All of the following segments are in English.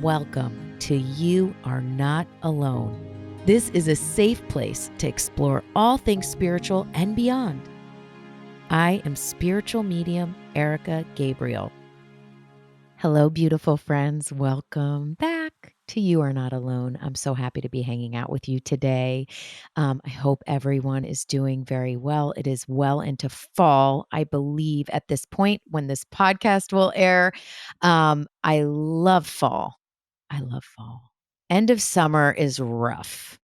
Welcome to You Are Not Alone. This is a safe place to explore all things spiritual and beyond. I am spiritual medium Erika Gabriel. Hello, beautiful friends. Welcome back to You Are Not Alone. I'm so happy to be hanging out with you today. I hope everyone is doing very well. It is well into fall, I believe, at this point when this podcast will air. I love fall. I love fall. End of summer is rough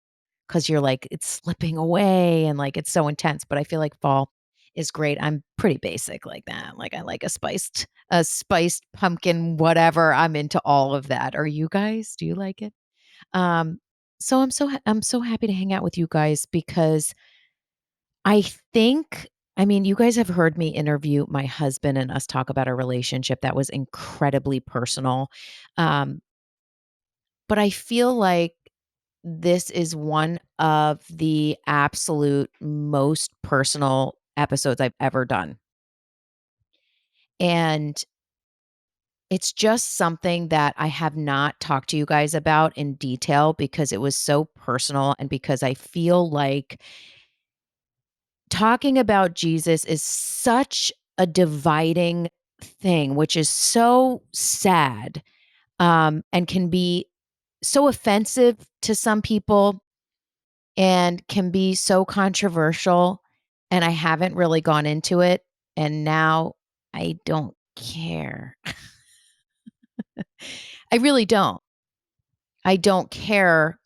because you're like, it's slipping away and like it's so intense. But I feel like fall is great. I'm pretty basic like that. Like I like a spiced pumpkin, whatever. I'm into all of that. Are you guys? Do you like it? Um, so I'm so happy to hang out with you guys because I think you guys have heard me interview my husband and us talk about our relationship. That was incredibly personal. Um, but I feel like this is one of the absolute most personal episodes I've ever done. And it's just something that I have not talked to you guys about in detail because it was so personal and because I feel like talking about Jesus is such a dividing thing, which is so sad, and can be so offensive to some people and can be so controversial, and I haven't really gone into it, and now I don't care. I really don't. I don't care,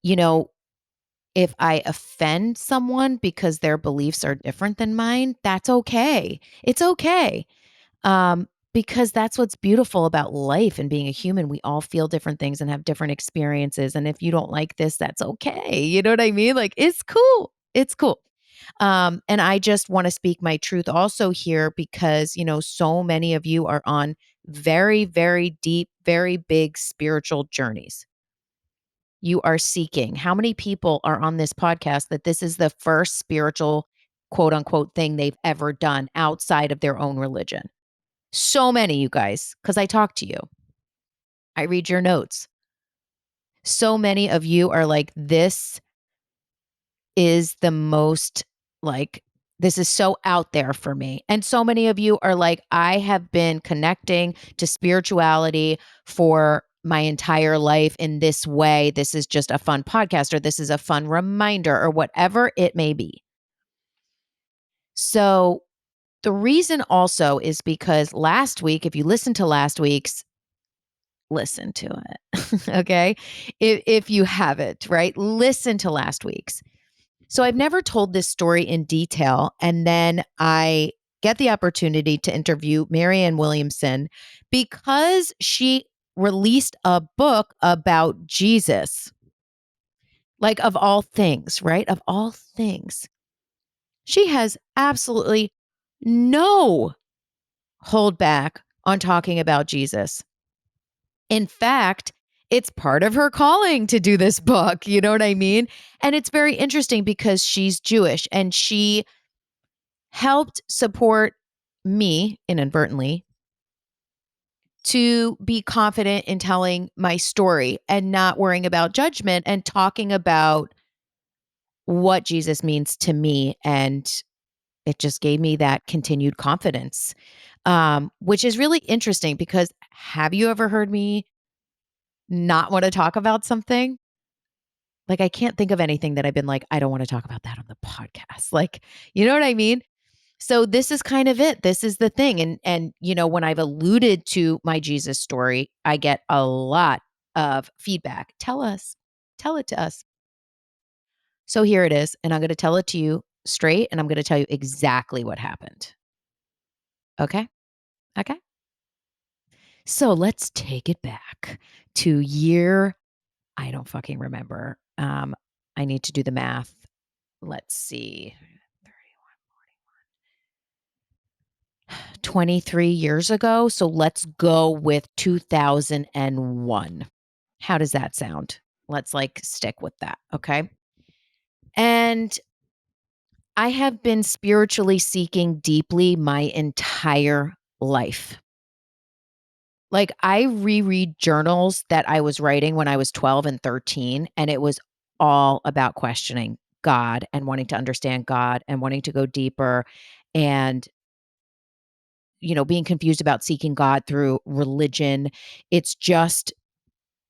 you know, if I offend someone because their beliefs are different than mine, that's okay. It's okay. Because that's what's beautiful about life and being a human. We all feel different things and have different experiences. And if you don't like this, that's okay. You know what I mean? Like, it's cool. It's cool. And I just want to speak my truth also here because, so many of you are on very, very deep, very big spiritual journeys. You are seeking. How many people are on this podcast that this is the first spiritual, quote unquote, thing they've ever done outside of their own religion? So many, you guys, because I talk to you. I read your notes. So many of you are like, this is the most like, this is so out there for me. And so many of you are like, I have been connecting to spirituality for my entire life in this way. This is just a fun podcast, or this is a fun reminder, or whatever it may be. So, the reason also is because last week, if you listen to last week's, listen to it. Okay. If you haven't, right? Listen to last week's. So I've never told this story in detail. And then I get the opportunity to interview Marianne Williamson because she released a book about Jesus, like of all things, right? Of all things. She has absolutely no hold back on talking about Jesus. In fact, it's part of her calling to do this book. You know what I mean? And it's very interesting because she's Jewish and she helped support me inadvertently to be confident in telling my story and not worrying about judgment and talking about what Jesus means to me. And it just gave me that continued confidence, which is really interesting because have you ever heard me not want to talk about something? Like, I can't think of anything that I've been like, I don't want to talk about that on the podcast. Like, you know what I mean? So this is kind of it. This is the thing. And when I've alluded to my Jesus story, I get a lot of feedback. Tell us. Tell it to us. So here it is, and I'm going to tell it to you straight and I'm going to tell you exactly what happened. Okay? Okay? So let's take it back to year I don't fucking remember. I need to do the math. Let's see. 23 years ago. So let's go with 2001. How does that sound? Let's like stick with that. Okay. And I have been spiritually seeking deeply my entire life. Like, I reread journals that I was writing when I was 12 and 13, and it was all about questioning God and wanting to understand God and wanting to go deeper and, being confused about seeking God through religion. It's just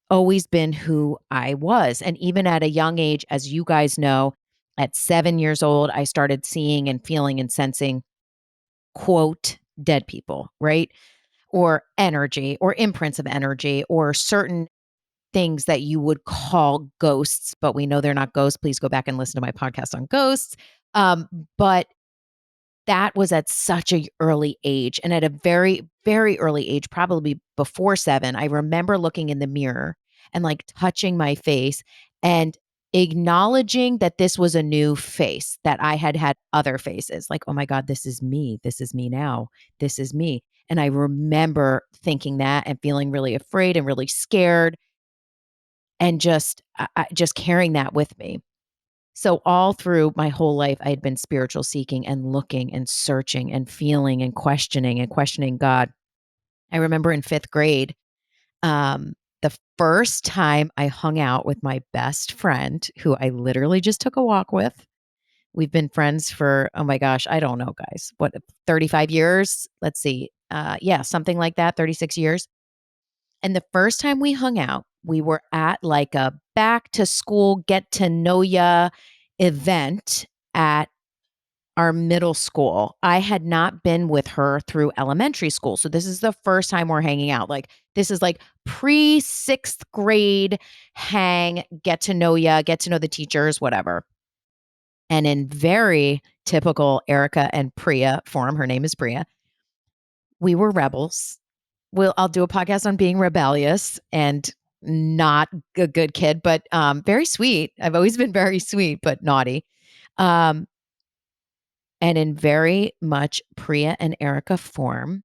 always been who I was. And even at a young age, as you guys know, at 7 years old, I started seeing and feeling and sensing, quote, dead people, right? Or energy or imprints of energy or certain things that you would call ghosts, but we know they're not ghosts. Please go back and listen to my podcast on ghosts. But that was at such a early age, and at a very, very early age, probably before 7, I remember looking in the mirror and, like, touching my face and acknowledging that this was a new face, that I had had other faces, like, "Oh my god, this is me now, this is me," and I remember thinking that and feeling really afraid and really scared and just carrying that with me. So all through my whole life, I had been spiritual seeking and looking and searching and feeling and questioning God. I remember in 5th grade, the first time I hung out with my best friend, who I literally just took a walk with. We've been friends for, oh my gosh, I don't know, guys, what, 35 years? Let's see. Yeah, something like that, 36 years. And the first time we hung out, we were at like a back to school get to know ya event at our middle school. I had not been with her through elementary school. So this is the first time we're hanging out. Like this is like pre 6th grade hang, get to know ya, get to know the teachers, whatever. And in very typical Erika and Priya form, her name is Priya, we were rebels. I'll do a podcast on being rebellious and not a good kid, but very sweet. I've always been very sweet, but naughty. Um, and in very much Priya and Erika form,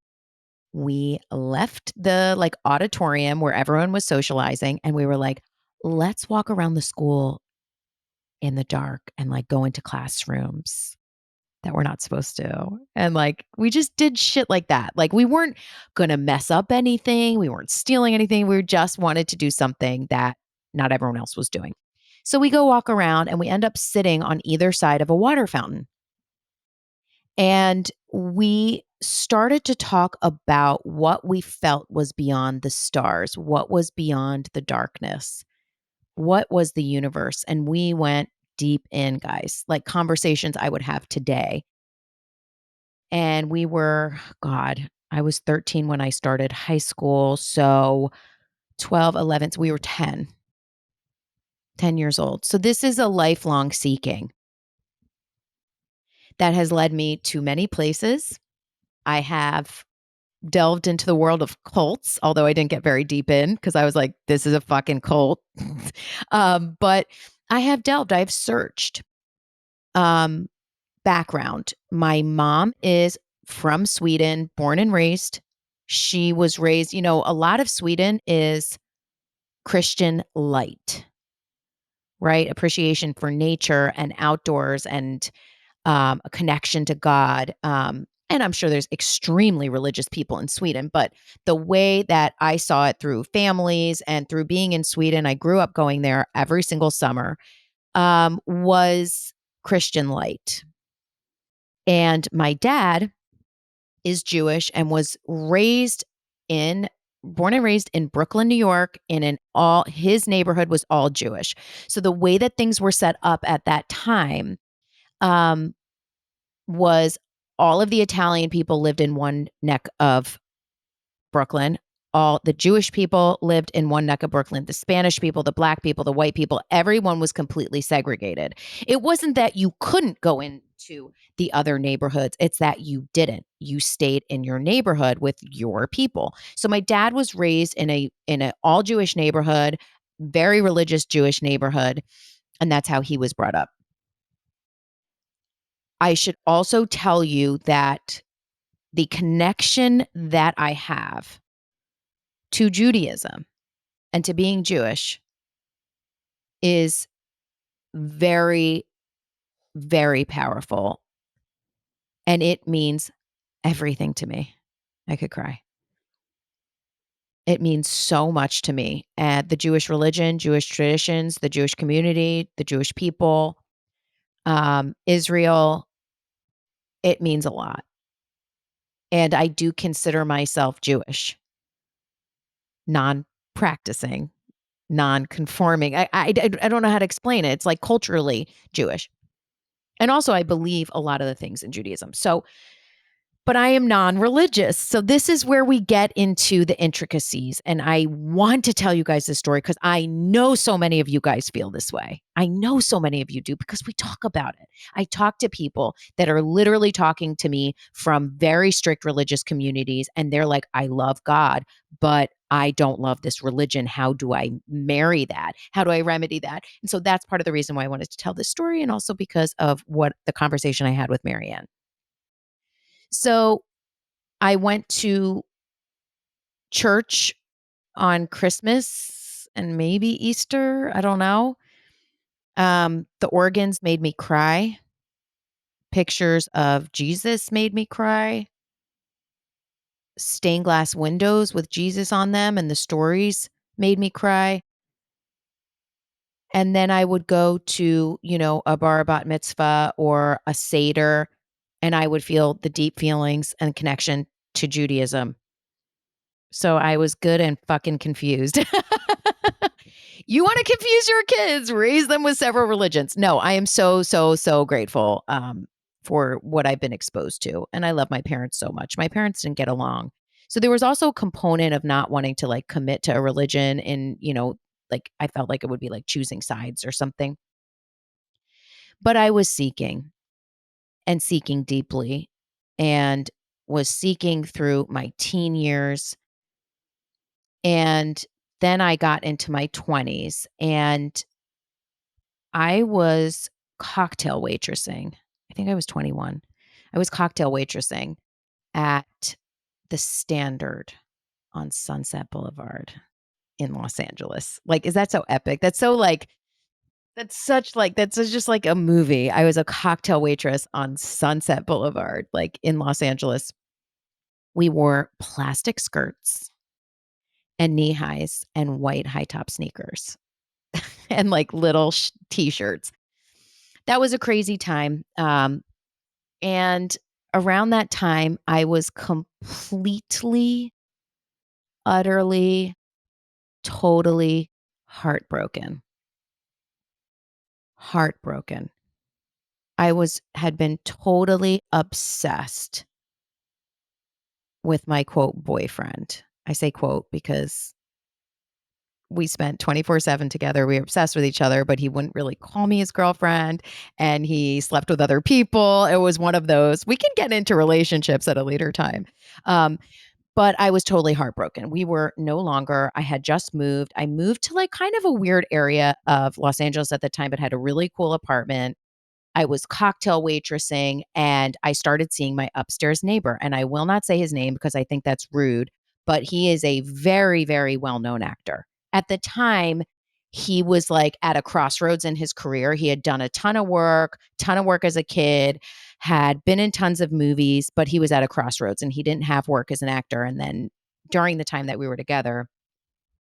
we left the like auditorium where everyone was socializing and we were like, let's walk around the school in the dark and like go into classrooms that we're not supposed to. And like, we just did shit like that. Like, we weren't going to mess up anything. We weren't stealing anything. We just wanted to do something that not everyone else was doing. So we go walk around and we end up sitting on either side of a water fountain. And we started to talk about what we felt was beyond the stars, what was beyond the darkness, what was the universe. And we went deep in, guys, like conversations I would have today. And we were, God, I was 13 when I started high school. So 12, 11, so we were 10 years old. So this is a lifelong seeking that has led me to many places. I have delved into the world of cults, although I didn't get very deep in because I was like, this is a fucking cult. But I have delved, I've searched. Um, Background. My mom is from Sweden, born and raised. She was raised, a lot of Sweden is Christian light, right? Appreciation for nature and outdoors and a connection to God. And I'm sure there's extremely religious people in Sweden, but the way that I saw it through families and through being in Sweden, I grew up going there every single summer, was Christian light. And my dad is Jewish and was born and raised in Brooklyn, New York, in an all his neighborhood was all Jewish. So the way that things were set up at that time um, was all of the Italian people lived in one neck of Brooklyn. All the Jewish people lived in one neck of Brooklyn. The Spanish people, the black people, the white people, everyone was completely segregated. It wasn't that you couldn't go into the other neighborhoods. It's that you didn't. You stayed in your neighborhood with your people. So my dad was raised in a all Jewish neighborhood, very religious Jewish neighborhood, and that's how he was brought up. I should also tell you that the connection that I have to Judaism and to being Jewish is very, very powerful. And it means everything to me. I could cry. It means so much to me. And the Jewish religion, Jewish traditions, the Jewish community, the Jewish people, Israel, it means a lot. And I do consider myself Jewish, non-practicing, non-conforming. I don't know how to explain it. It's like culturally Jewish. And also I believe a lot of the things in Judaism. But I am non-religious. So this is where we get into the intricacies. And I want to tell you guys this story because I know so many of you guys feel this way. I know so many of you do because we talk about it. I talk to people that are literally talking to me from very strict religious communities. And they're like, I love God, but I don't love this religion. How do I marry that? How do I remedy that? And so that's part of the reason why I wanted to tell this story. And also because of what the conversation I had with Marianne. So I went to church on Christmas and maybe Easter. I don't know. The organs made me cry. Pictures of Jesus made me cry. Stained glass windows with Jesus on them and the stories made me cry. And then I would go to, a bar bat mitzvah or a seder, and I would feel the deep feelings and connection to Judaism. So I was good and fucking confused. You want to confuse your kids, raise them with several religions. No, I am so, so, so grateful for what I've been exposed to. And I love my parents so much. My parents didn't get along. So there was also a component of not wanting to like commit to a religion and, like I felt like it would be like choosing sides or something. But I was seeking and seeking deeply and was seeking through my teen years. And then I got into my 20s and I was cocktail waitressing. I think I was 21. I was cocktail waitressing at the Standard on Sunset Boulevard in Los Angeles. Like, is that so epic? That's so like, that's just like a movie. I was a cocktail waitress on Sunset Boulevard, like in Los Angeles. We wore plastic skirts and knee highs and white high top sneakers and like little t-shirts. That was a crazy time. And around that time, I was completely, utterly, totally heartbroken. Heartbroken. Had been totally obsessed with my quote boyfriend. I say quote because we spent 24/7 together. We were obsessed with each other, but he wouldn't really call me his girlfriend and he slept with other people. It was one of those. We can get into relationships at a later time. But I was totally heartbroken. We were no longer, I had just moved. I moved to like kind of a weird area of Los Angeles at the time, but had a really cool apartment. I was cocktail waitressing and I started seeing my upstairs neighbor. And I will not say his name because I think that's rude, but he is a very, very well known actor. At the time, he was like at a crossroads in his career. He had done a ton of work as a kid, had been in tons of movies, but he was at a crossroads and he didn't have work as an actor. And then during the time that we were together,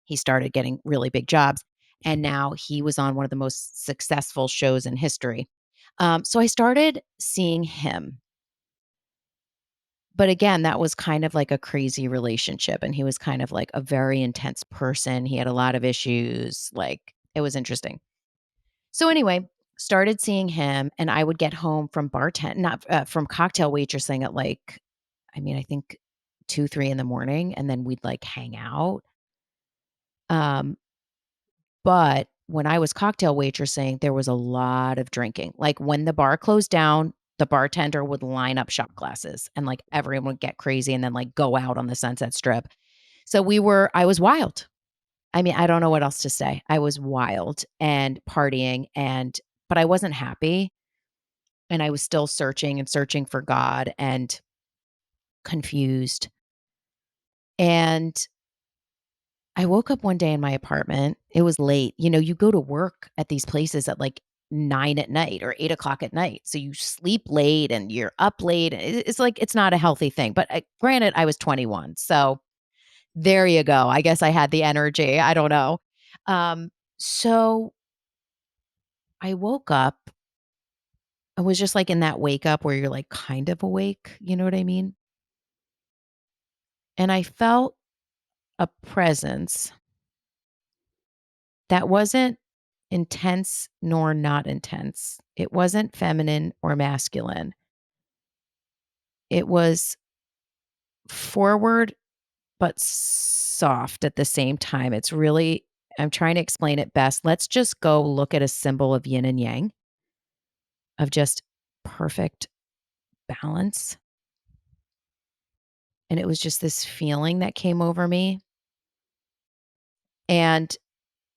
he started getting really big jobs. And now he was on one of the most successful shows in history. So I started seeing him. But again, that was kind of like a crazy relationship. And he was kind of like a very intense person. He had a lot of issues. Like it was interesting. So anyway, started seeing him and I would get home from not from cocktail waitressing at like, I think 2, 3 in the morning. And then we'd like hang out. Um, But when I was cocktail waitressing, there was a lot of drinking. Like when the bar closed down, the bartender would line up shot glasses and like everyone would get crazy and then like go out on the Sunset Strip. So I was wild. I don't know what else to say. I was wild and partying but I wasn't happy. And I was still searching and searching for God and confused. And I woke up one day in my apartment. It was late. You go to work at these places at like 9 at night or 8 o'clock at night. So you sleep late and you're up late. It's like, it's not a healthy thing. But granted, I was 21. So There you go. I guess I had the energy. I don't know. So I woke up. I was just like in that wake up where you're like kind of awake. You know what I mean? And I felt a presence that wasn't intense nor not intense. It wasn't feminine or masculine. It was forward but soft at the same time. It's really, I'm trying to explain it best. Let's just go look at a symbol of yin and yang, of just perfect balance. And it was just this feeling that came over me. And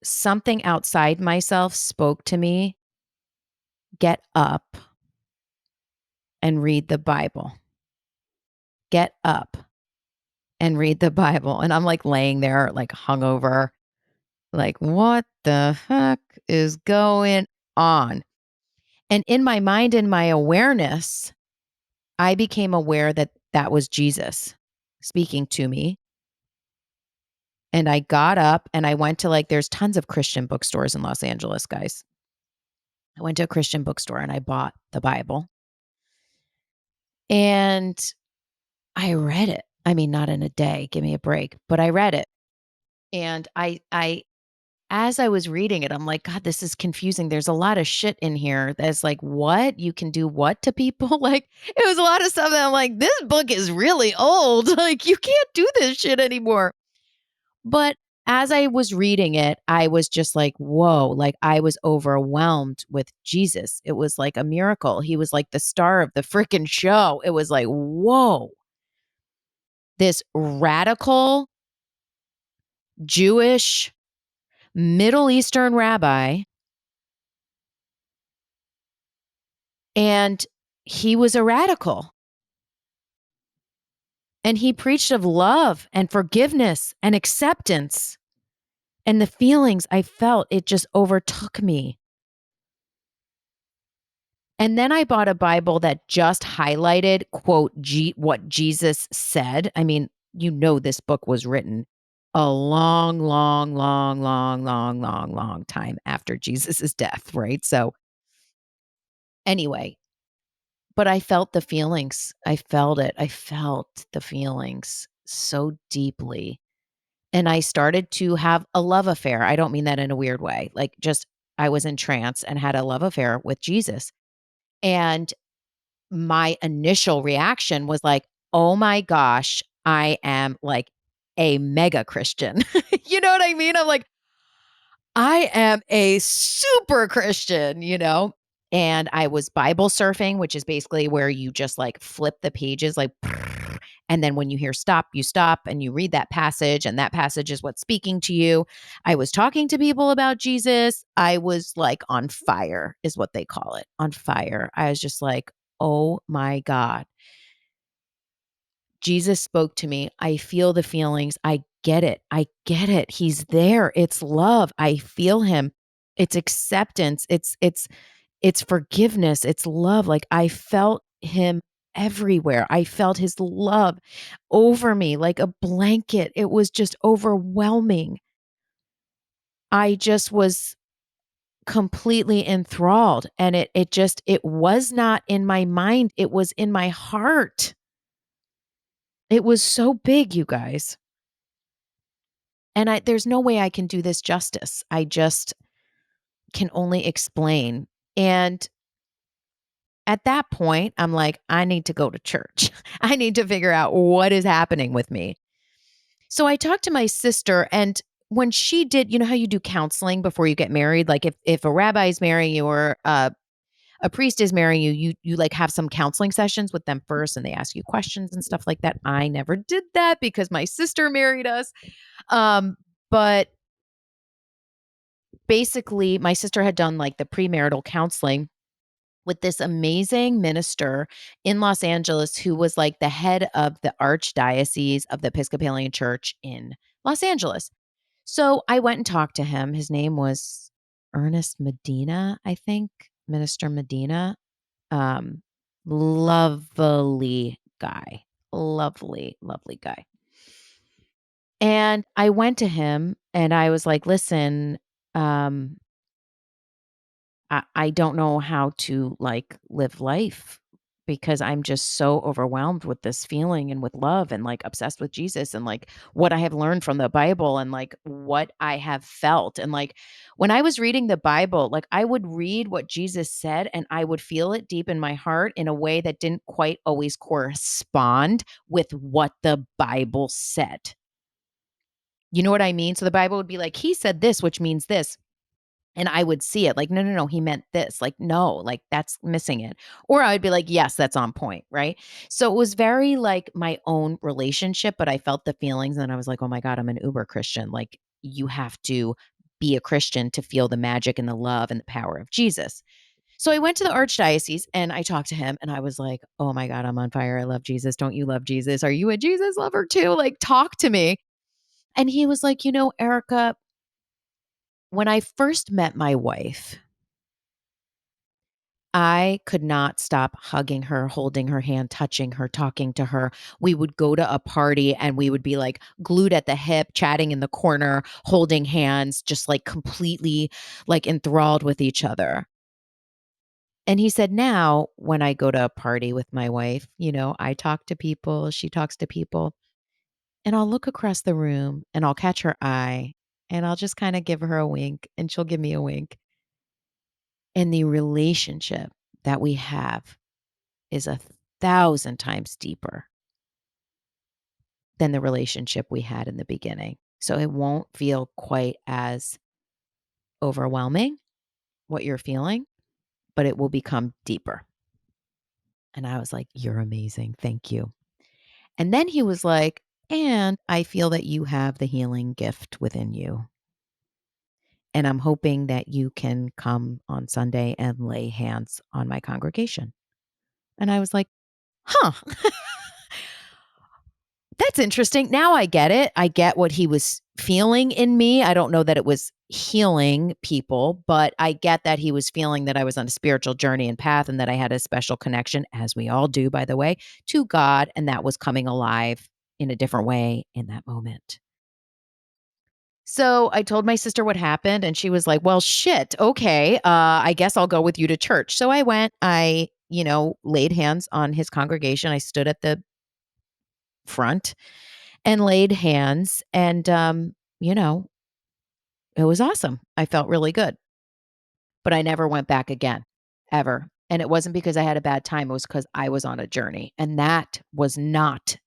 something outside myself spoke to me, get up and read the Bible. Get up and read the Bible. And I'm like laying there, like hungover, like, what the heck is going on? And in my mind and my awareness, I became aware that that was Jesus speaking to me. And I got up and I went to there's tons of Christian bookstores in Los Angeles, guys. I went to a Christian bookstore and I bought the Bible and I read it. I mean, not in a day, give me a break, but I read it. And as I was reading it, I'm like, God, this is confusing. There's a lot of shit in here that's like, what? You can do what to people? Like, it was a lot of stuff that I'm like, this book is really old. Like, you can't do this shit anymore. But as I was reading it, I was just like, whoa, like I was overwhelmed with Jesus. It was like a miracle. He was like the star of the freaking show. It was like, whoa, this radical Jewish Middle Eastern rabbi. And he was a radical. And he preached of love and forgiveness and acceptance. And the feelings I felt, it just overtook me. And then I bought a Bible that just highlighted, quote, what Jesus said. I mean, this book was written a long, long, long, long, long, long, long time after Jesus's death, right? So anyway, but I felt the feelings. I felt it. I felt the feelings so deeply. And I started to have a love affair. I don't mean that in a weird way. Like just I was in trance and had a love affair with Jesus. And my initial reaction was like, "Oh my gosh, I am like a mega Christian." You know what I mean? I'm like, I am a super Christian, And I was Bible surfing, which is basically where you just like flip the pages, like, and then when you hear stop, you stop and you read that passage, and that passage is what's speaking to you. I was talking to people about Jesus. I was like on fire, is what they call it, on fire. I was just like, oh my God. Jesus spoke to me. I feel the feelings. I get it. I get it. He's there. It's love. I feel him. It's acceptance. It's forgiveness. It's love. Like I felt him everywhere. I felt his love over me like a blanket. It was just overwhelming. I just was completely enthralled, and it was not in my mind. It was in my heart. It was so big, you guys. And there's no way I can do this justice. I just can only explain. And at that point, I'm like, I need to go to church. I need to figure out what is happening with me. So I talked to my sister, and when she did, you know how you do counseling before you get married? Like if a rabbi is marrying you or a priest is marrying you, you like have some counseling sessions with them first, and they ask you questions and stuff like that. I never did that because my sister married us. But basically, my sister had done like the premarital counseling with this amazing minister in Los Angeles who was like the head of the archdiocese of the Episcopalian Church in Los Angeles. So I went and talked to him. His name was Ernest Medina, I think, Minister Medina. Um, Lovely guy. Lovely, lovely guy. And I went to him and I was like, listen, um, I don't know how to like live life because I'm just so overwhelmed with this feeling and with love and like obsessed with Jesus and like what I have learned from the Bible and like what I have felt. And like when I was reading the Bible, like I would read what Jesus said and I would feel it deep in my heart in a way that didn't quite always correspond with what the Bible said. You know what I mean? So the Bible would be like, he said this, which means this. And I would see it like, no, no, no, he meant this. Like, no, like that's missing it. Or I would be like, yes, that's on point. Right. So it was very like my own relationship, but I felt the feelings and I was like, oh my God, I'm an uber Christian. Like, you have to be a Christian to feel the magic and the love and the power of Jesus. So I went to the archdiocese and I talked to him and I was like, oh my God, I'm on fire. I love Jesus. Don't you love Jesus? Are you a Jesus lover too? Like, talk to me. And he was like, Erica, when I first met my wife, I could not stop hugging her, holding her hand, touching her, talking to her. We would go to a party and we would be like glued at the hip, chatting in the corner, holding hands, just like completely like enthralled with each other. And he said, now when I go to a party with my wife, I talk to people, she talks to people, and I'll look across the room and I'll catch her eye and I'll just kind of give her a wink and she'll give me a wink. And the relationship that we have is 1,000 times deeper than the relationship we had in the beginning. So it won't feel quite as overwhelming what you're feeling, but it will become deeper. And I was like, you're amazing. Thank you. And then he was like, and I feel that you have the healing gift within you. And I'm hoping that you can come on Sunday and lay hands on my congregation. And I was like, huh. That's interesting. Now I get it. I get what he was feeling in me. I don't know that it was healing people, but I get that he was feeling that I was on a spiritual journey and path and that I had a special connection, as we all do, by the way, to God. And that was coming alive in a different way in that moment. So I told my sister what happened and she was like, well, shit. Okay. I guess I'll go with you to church. So I went, laid hands on his congregation. I stood at the front and laid hands and you know, it was awesome. I felt really good, but I never went back again ever. And it wasn't because I had a bad time, it was cuz I was on a journey and that was not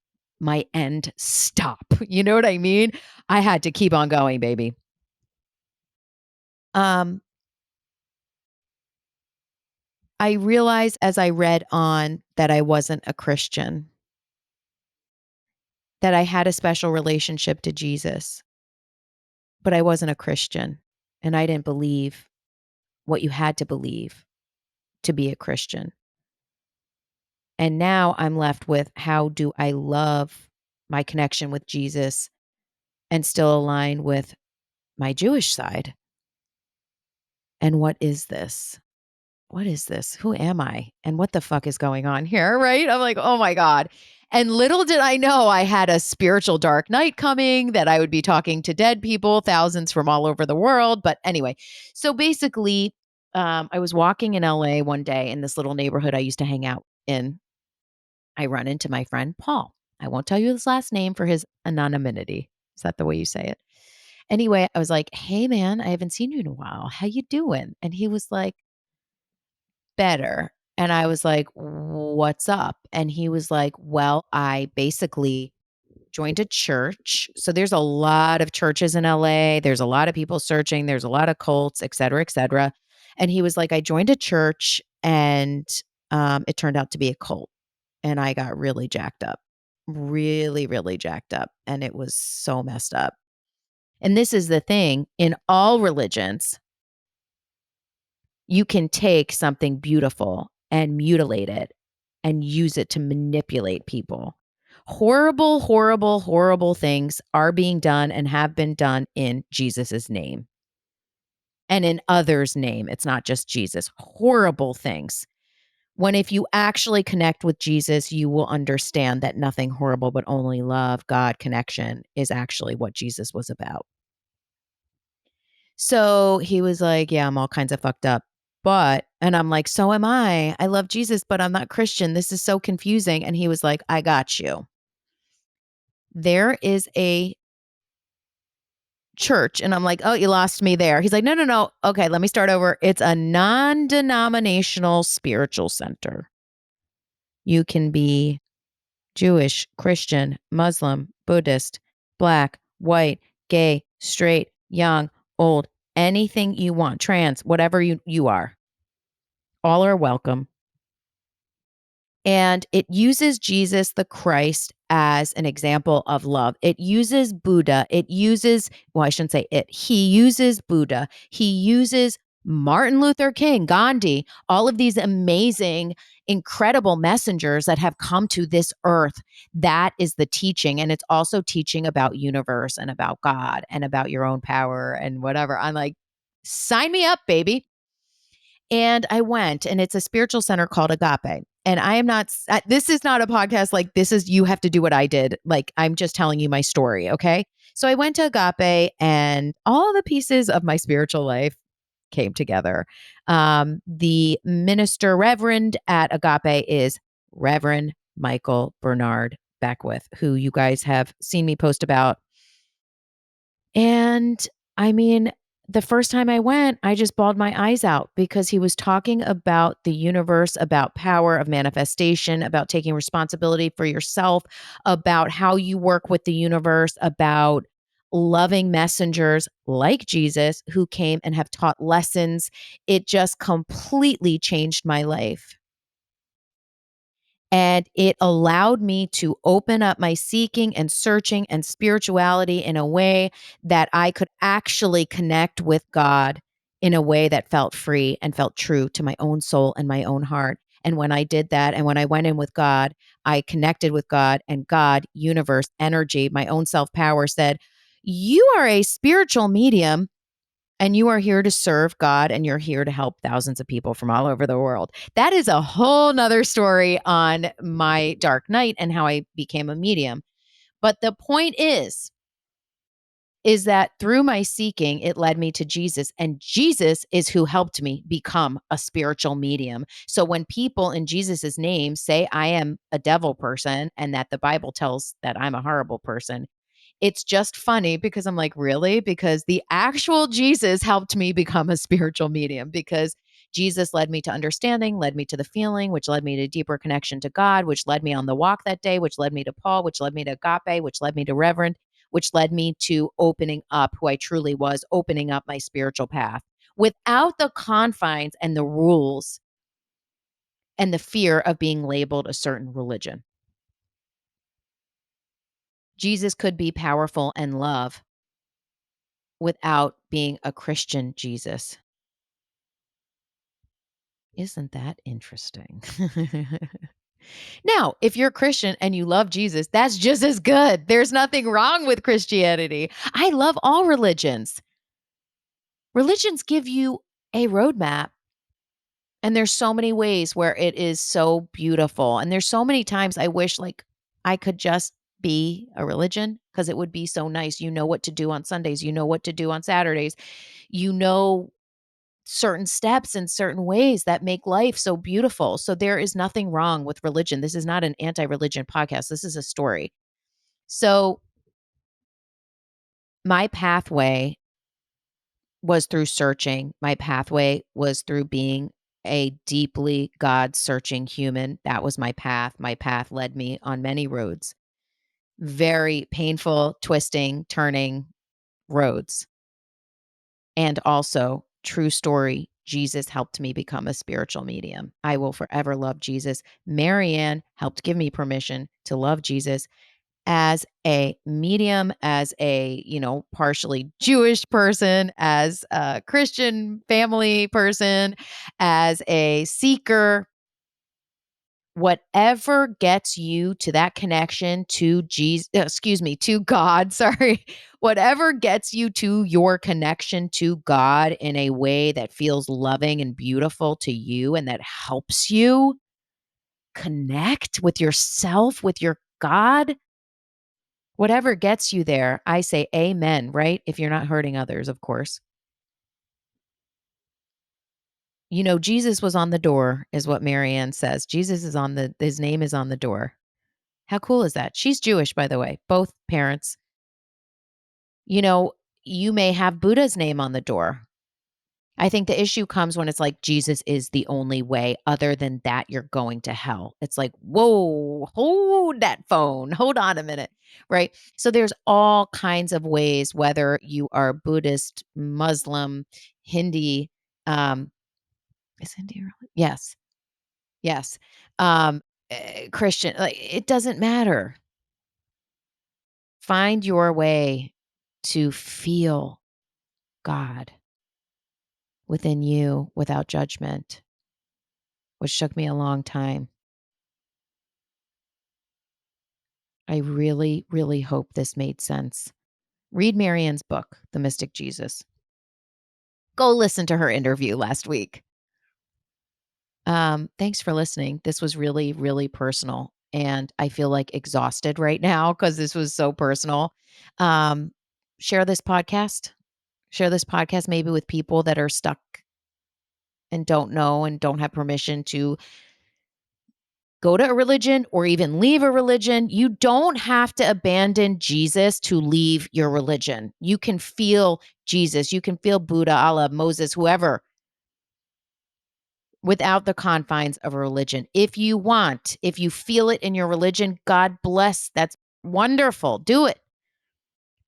my end stop. You know what I mean? I had to keep on going, baby. Um I realized as I read on that I wasn't a Christian, that I had a special relationship to Jesus, but I wasn't a Christian and I didn't believe what you had to believe to be a Christian. And now I'm left with how do I love my connection with Jesus and still align with my Jewish side? And what is this? What is this? Who am I? And what the fuck is going on here? Right? I'm like, oh my God. And little did I know I had a spiritual dark night coming, that I would be talking to dead people, thousands from all over the world. But anyway, so basically, I was walking in LA one day in this little neighborhood I used to hang out in. I run into my friend Paul. I won't tell you his last name for his anonymity. Is that the way you say it? Anyway, I was like, "Hey man, I haven't seen you in a while. How you doing?" And he was like, "Better." And I was like, "What's up?" And he was like, "Well, I basically joined a church." So there's a lot of churches in LA. There's a lot of people searching. There's a lot of cults, et cetera, et cetera. And he was like, "I joined a church and it turned out to be a cult." And I got really jacked up, really, really jacked up. And it was so messed up. And this is the thing, in all religions, you can take something beautiful and mutilate it and use it to manipulate people. Horrible, horrible, horrible things are being done and have been done in Jesus's name and in others' name. It's not just Jesus. Horrible things. When if you actually connect with Jesus, you will understand that nothing horrible but only love, God, connection is actually what Jesus was about. So he was like, yeah, I'm all kinds of fucked up. And I'm like, so am I. I love Jesus, but I'm not Christian. This is so confusing. And he was like, I got you. There is a church. And I'm like, oh, you lost me there. He's like, no, no, no. Okay, let me start over. It's a non denominational spiritual center. You can be Jewish, Christian, Muslim, Buddhist, black, white, gay, straight, young, old, anything you want, trans, whatever you are. All are welcome. And it uses Jesus the Christ as an example of love. It uses Buddha. Well, I shouldn't say it. He uses Buddha. He uses Martin Luther King, Gandhi, all of these amazing, incredible messengers that have come to this earth. That is the teaching. And it's also teaching about universe and about God and about your own power and whatever. I'm like, sign me up, baby. And I went, and it's a spiritual center called Agape. And I am not, this is not a podcast like this is, you have to do what I did. Like, I'm just telling you my story. Okay. So I went to Agape, and all the pieces of my spiritual life came together. The minister reverend at Agape is Reverend Michael Bernard Beckwith, who you guys have seen me post about. And I mean, the first time I went, I just bawled my eyes out because he was talking about the universe, about power of manifestation, about taking responsibility for yourself, about how you work with the universe, about loving messengers like Jesus who came and have taught lessons. It just completely changed my life. And it allowed me to open up my seeking and searching and spirituality in a way that I could actually connect with God in a way that felt free and felt true to my own soul and my own heart. And when I did that, and when I went in with God, I connected with God, and God, universe, energy, my own self power said, you are a spiritual medium, and you are here to serve God, and you're here to help thousands of people from all over the world. That is a whole nother story on my dark night and how I became a medium. But the point is that through my seeking, it led me to Jesus, and Jesus is who helped me become a spiritual medium. So when people in Jesus's name say I am a devil person and that the Bible tells that I'm a horrible person, it's just funny because I'm like, really? Because the actual Jesus helped me become a spiritual medium, because Jesus led me to understanding, led me to the feeling, which led me to deeper connection to God, which led me on the walk that day, which led me to Paul, which led me to Agape, which led me to Reverend, which led me to opening up who I truly was, opening up my spiritual path without the confines and the rules and the fear of being labeled a certain religion. Jesus could be powerful and love without being a Christian Jesus. Isn't that interesting? Now, if you're a Christian and you love Jesus, that's just as good. There's nothing wrong with Christianity. I love all religions. Religions give you a roadmap, and there's so many ways where it is so beautiful. And there's so many times I wish like I could just be a religion, because it would be so nice. You know what to do on Sundays, you know what to do on Saturdays. You know certain steps and certain ways that make life so beautiful. So there is nothing wrong with religion. This is not an anti-religion podcast. This is a story. So my pathway was through searching. My pathway was through being a deeply God searching human. That was my path. My path led me on many roads, very painful, twisting, turning roads. And also, true story, Jesus helped me become a spiritual medium. I will forever love Jesus. Marianne helped give me permission to love Jesus as a medium, as a, partially Jewish person, as a Christian family person, as a seeker. Whatever gets you to that connection to to God, sorry. Whatever gets you to your connection to God in a way that feels loving and beautiful to you and that helps you, connect with yourself, with your God. Whatever gets you there, I say amen, right? If you're not hurting others, of course. Jesus was on the door, is what Marianne says. Jesus is his name is on the door. How cool is that? She's Jewish, by the way, both parents. You know, you may have Buddha's name on the door. I think the issue comes when it's like Jesus is the only way. Other than that, you're going to hell. It's like, whoa, hold that phone. Hold on a minute. Right. So there's all kinds of ways, whether you are Buddhist, Muslim, Hindi, is Hindi really? Yes. Yes. Um, Christian, like it doesn't matter. Find your way to feel God within you without judgment, which took me a long time. I really, really hope this made sense. Read Marianne's book, The Mystic Jesus. Go listen to her interview last week. Thanks for listening. This was really, really personal. And I feel like exhausted right now because this was so personal. Um, share this podcast. Share this podcast maybe with people that are stuck and don't know and don't have permission to go to a religion or even leave a religion. You don't have to abandon Jesus to leave your religion. You can feel Jesus. You can feel Buddha, Allah, Moses, whoever, without the confines of a religion. If you want, if you feel it in your religion, God bless. That's wonderful. Do it.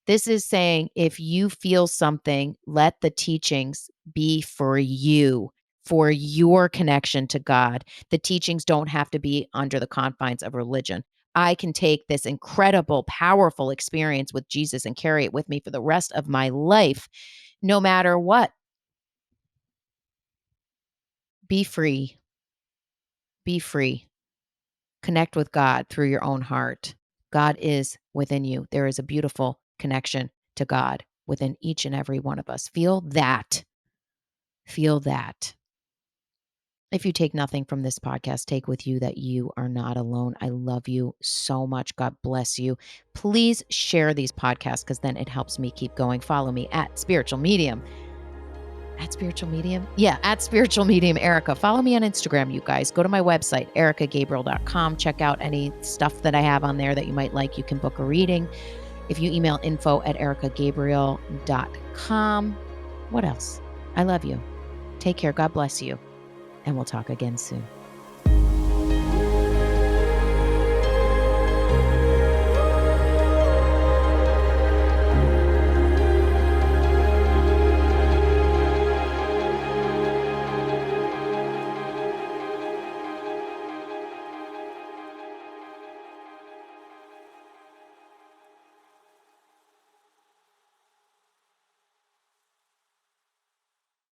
This is saying if you feel something, let the teachings be for you, for your connection to God. The teachings don't have to be under the confines of religion. I can take this incredible, powerful experience with Jesus and carry it with me for the rest of my life, no matter what. Be free. Be free. Connect with God through your own heart. God is within you. There is a beautiful connection to God within each and every one of us. Feel that. Feel that. If you take nothing from this podcast, take with you that you are not alone. I love you so much. God bless you. Please share these podcasts because then it helps me keep going. Follow me at Spiritual Medium. At Spiritual Medium? Yeah, at Spiritual Medium Erika. Follow me on Instagram, you guys. Go to my website, erikagabriel.com. Check out any stuff that I have on there that you might like. You can book a reading. If you email info@erikagabriel.com. What else? I love you. Take care. God bless you. And we'll talk again soon.